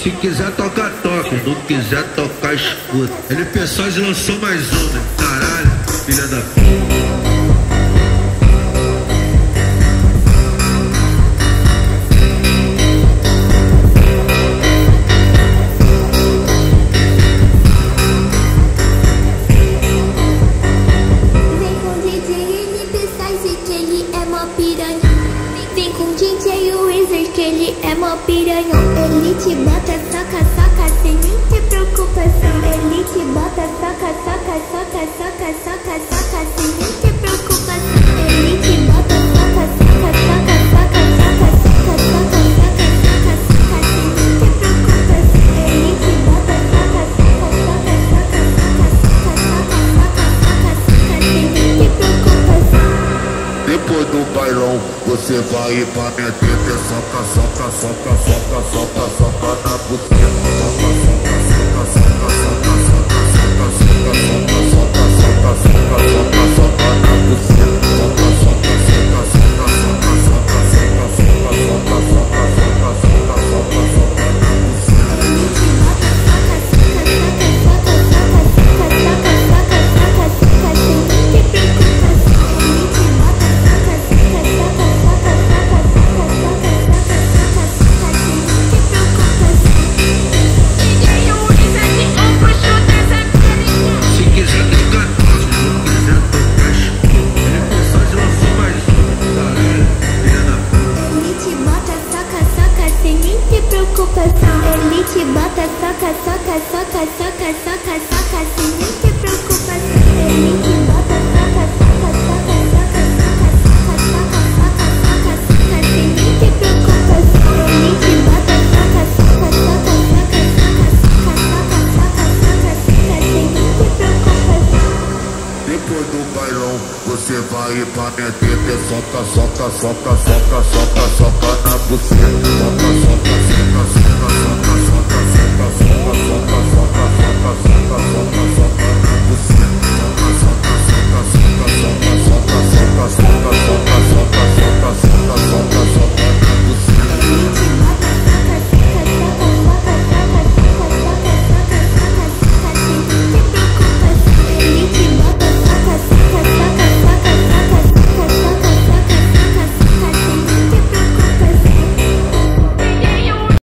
Se quiser tocar, toca. Não quiser tocar, escuta. Ele pessoal lançou mais um, né? Caralho, filha da puta. Vem com o DJ Wizard que ele é mó piranhão. Ele te bota, soca, soca, sem nem ter preocupação. Ele te bota, soca, soca, soca, soca, soca, soca, sem nem ter preocupação. Ele te bota, soca, soca, soca, soca, soca, soca, soca, soca, soca, soca, sem nem ter preocupação. Ele te bota, soca, soca, soca, soca, soca, soca, soca, soca, soca, sem nem ter preocupação. Depois do bailão, você vai pra minha teta, soca, soca, soca, soca, soca, soca na buceta. Soca, soca, soca, soca, soca, soca, soca, soca, soca, soca, soca, soca, soca, soca na buceta. Soca, soca, soca, soca, soca, soca, soca, soca, soca, soca, soca, soca, soca, soca na buceta. Ele te bota, soca, soca, soca, soca, soca, soca, soca, soca, soca, soca, sem nem ter preocupação. Ele te bota, soca, soca, soca, soca, soca, soca, soca, soca, soca, soca, sem nem ter preocupação. DJ Wizard, eu puxo dessa carinha. Se quiser tocar, toca. Não quiser tocar, escuta. Ele pessoal lançou mais um, né? Caralho, filha da puta. Ele te bota, soca, soca, sem nem ter preocupação. Ele te bota, soca, soca, soca, soca, soca, soca, sem nem ter preocupação. Ele te bota, soca, soca, soca, soca, soca, soca, soca, soca, soca, soca, sem nem ter preocupação. Ele te bota, soca, soca, soca, soca, soca, soca, soca, soca, soca, soca, sem nem ter preocupação. Depois do bailão, você vai pra minha teta, soca, soca, soca, soca, soca, soca na buceta. Soca, soca, soca, soca, soca, soca, soca, soca, soca, soca, soca, soca, soca, soca.